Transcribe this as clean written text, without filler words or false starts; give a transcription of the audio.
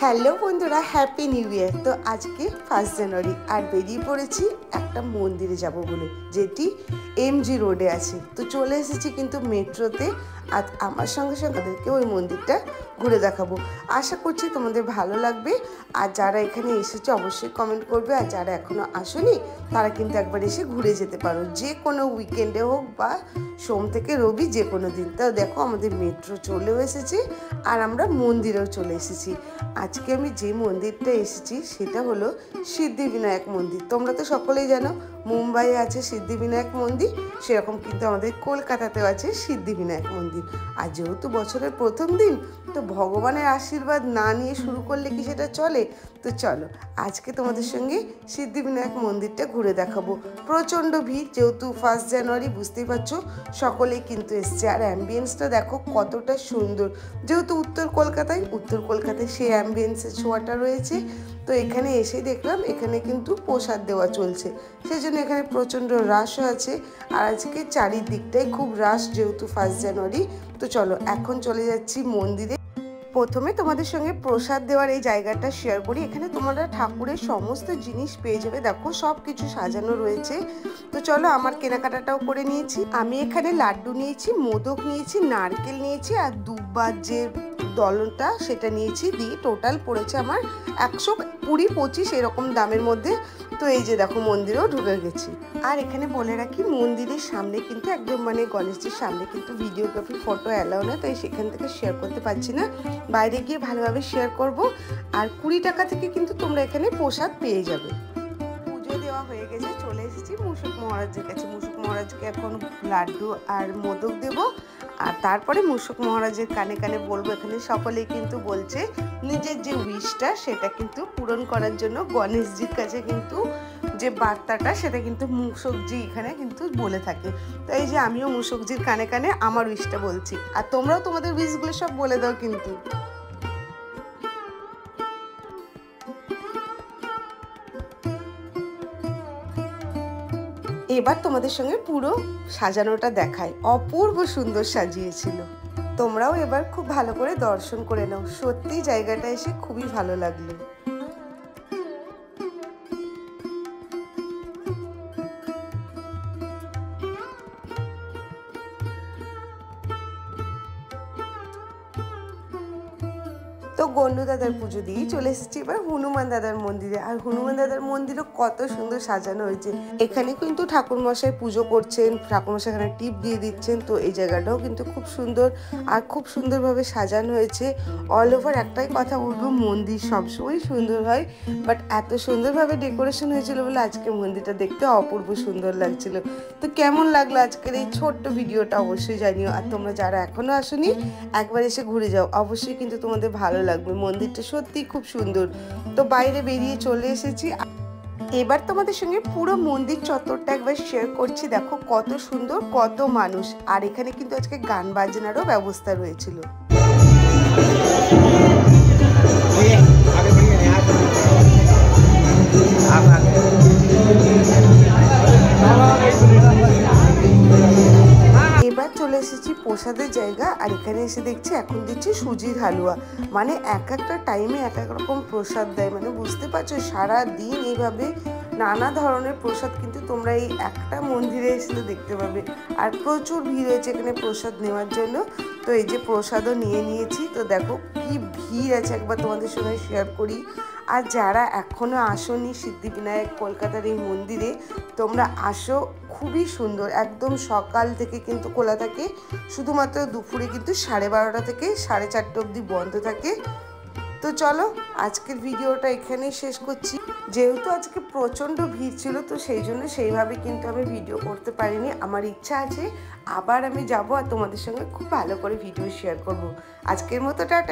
Hello বন্ধুরা, happy new year. তো আজকে 1 জানুয়ারি আর বেরিয়ে পড়েছি একটা মন্দিরে যাব বলে, যেটি এমজি রোডে আছে। তো চলে এসেছি কিন্তু মেট্রোতে, আর আমার সঙ্গে সঙ্গে তাদেরকে ওই মন্দিরটা ঘুরে দেখাবো। আশা করছি তোমাদের ভালো লাগবে। আর যারা এখানে এসেছে অবশ্যই কমেন্ট করবে, আর যারা এখনও আসেনি তারা কিন্তু একবার এসে ঘুরে যেতে পারো, যে কোনো উইকেন্ডে হোক বা সোম থেকে রবি, যে কোনো দিন। তাও দেখো আমাদের মেট্রো চলেও এসেছে আর আমরা মন্দিরেও চলে এসেছি। আজকে আমি যে মন্দিরটা এসেছি সেটা হলো সিদ্ধিবিনায়ক মন্দির। তোমরা তো সকলেই জানো মুম্বাইয়ে আছে সিদ্ধিবিনায়ক মন্দির, সেরকম কিন্তু আমাদের কলকাতাতেও আছে সিদ্ধিবিনায়ক মন্দির। আর যেহেতু বছরের প্রথম দিন, তো ভগবানের আশীর্বাদ না নিয়ে শুরু করলে কি সেটা চলে? তো চলো আজকে তোমাদের সঙ্গে সিদ্ধিবিনায়ক মন্দিরটা ঘুরে দেখাবো। প্রচণ্ড ভিড়, যেহেতু 1 জানুয়ারি, বুঝতেই পারছো সকলেই কিন্তু এসছে। আর অ্যাম্বিয়েন্সটা দেখো কতটা সুন্দর। যেহেতু উত্তর কলকাতায় সেই অ্যাম্বিয়েন্সের ছোঁয়াটা রয়েছে। তো এখানে এসে দেখলাম এখানে কিন্তু প্রসাদ দেওয়া চলছে, সেই জন্য এখানে প্রচণ্ড রাশও আছে। আর আজকে চারিদিকটাই খুব রাশ, যেহেতু 1 জানুয়ারি। তো চলো এখন চলে যাচ্ছি মন্দিরে। প্রথমে তোমাদের সঙ্গে প্রসাদ দেওয়ার এই জায়গাটা শেয়ার করি। এখানে তোমরা ঠাকুরের সমস্ত জিনিস পেয়ে যাবে, দেখো সব কিছু সাজানো রয়েছে। তো চলো আমার কেনাকাটাটাও করে নিয়েছি। আমি এখানে লাড্ডু নিয়েছি, মোদক নিয়েছি, নারকেল নিয়েছি, আর দুব্বার যে দলনটা সেটা নিয়েছি। দিয়ে টোটাল পড়েছে আমার 120-25 এরকম দামের মধ্যে। তো এই যে দেখো মন্দিরেও ঢুকে গেছি। আর এখানে বলে রাখি, মন্দিরের সামনে কিন্তু একদম গণেশজির সামনে কিন্তু ভিডিওগ্রাফি ফটো অ্যালাউ না, তাই সেখান থেকে শেয়ার করতে পারছি না। বাইরে গিয়ে ভালোভাবে শেয়ার করব। আর 20 টাকা থেকে কিন্তু তোমরা এখানে প্রসাদ পেয়ে যাবে। পুজো দেওয়া হয়ে গেছে, চলে এসেছি মূষক মহারাজের কাছে। মূষক মহারাজকে এখন লাড্ডু আর মোদক দেব, আর তারপরে মূষক মহারাজের কানে কানে বলবো। এখানে সকলেই কিন্তু বলছে নিজের যে উইশটা সেটা কিন্তু পূরণ করার জন্য গণেশজির কাছে কিন্তু যে বার্তাটা সেটা কিন্তু মূষকজি এখানে কিন্তু বলে থাকে। তো এই যে আমিও মূষকজির কানে কানে আমার উইশটা বলছি, আর তোমরাও তোমাদের উইশগুলো সব বলে দাও কিন্তু। এবার তোমাদের সঙ্গে পুরো সাজানোটা দেখায়, অপূর্ব সুন্দর সাজিয়েছিল। তোমরাও এবার খুব ভালো করে দর্শন করে নাও। সত্যি জায়গাটা এসে খুবই ভালো লাগলো। তো গন্ডু দাদার পুজো দিয়েই চলে এসেছি এবার হনুমান দাদার মন্দিরে। আর হনুমান দাদার মন্দিরও কত সুন্দর সাজানো হয়েছে। এখানে কিন্তু ঠাকুরমশাই পুজো করছেন, ঠাকুরমশাই এখানে টিপ দিয়ে দিচ্ছেন। তো এই জায়গাটাও কিন্তু খুব সুন্দর আর খুব সুন্দরভাবে সাজানো হয়েছে। অল ওভার একটাই কথা বলবো, মন্দির সবসময় সুন্দর হয়, বাট এত সুন্দরভাবে ডেকোরেশন হয়েছিল বলে আজকে মন্দিরটা দেখতে অপূর্ব সুন্দর লাগছিল। তো কেমন লাগলো আজকের এই ছোট্ট ভিডিওটা অবশ্যই জানিও। আর তোমরা যারা এখনো আসোনি একবার এসে ঘুরে যাও, অবশ্যই কিন্তু তোমাদের ভালো লাগবে। মন্দিরটা সত্যিই খুব সুন্দর। তো বাইরে বেরিয়ে চলে এসেছি। এবার তোমাদের সঙ্গে পুরো মন্দির চত্বরটা একবার শেয়ার করছি। দেখো কত সুন্দর, কত মানুষ। আর এখানে কিন্তু আজকে গান বাজনারও ব্যবস্থা রয়েছিল। এবার চলে এসেছি প্রসাদের জায়গা। আর এখানে এসে দেখছি এখন দিচ্ছি সুজির হালুয়া। এক একটা টাইমে এক এক রকম প্রসাদ দেয়, বুঝতে পারছো সারা দিন এইভাবে নানা ধরনের প্রসাদ কিন্তু তোমরা এই একটা মন্দিরে এসে দেখতে পাবে। আর প্রচুর ভিড় হয়েছে এখানে প্রসাদ নেওয়ার জন্য। তো এই যে প্রসাদও নিয়ে নিয়েছি। তো দেখো কি ভিড় আছে, একবার তোমাদের সঙ্গে শেয়ার করি। আর যারা এখনও আসোনি সিদ্ধিবিনায়ক কলকাতার এই মন্দিরে, তোমরা আসো, খুবই সুন্দর। একদম সকাল থেকে কিন্তু খোলা থাকে, শুধুমাত্র দুপুরে কিন্তু 12:30 থেকে 4:30 অবধি বন্ধ থাকে। তো চলো আজকের ভিডিওটা এখানেই শেষ করছি। যেহেতু আজকে প্রচণ্ড ভিড় ছিল, তো সেই জন্য সেইভাবে কিন্তু আমি ভিডিও করতে পারিনি। আমার ইচ্ছা আছে আবার আমি যাব আর তোমাদের সঙ্গে খুব ভালো করে ভিডিও শেয়ার করব। আজকের মতো টাটা।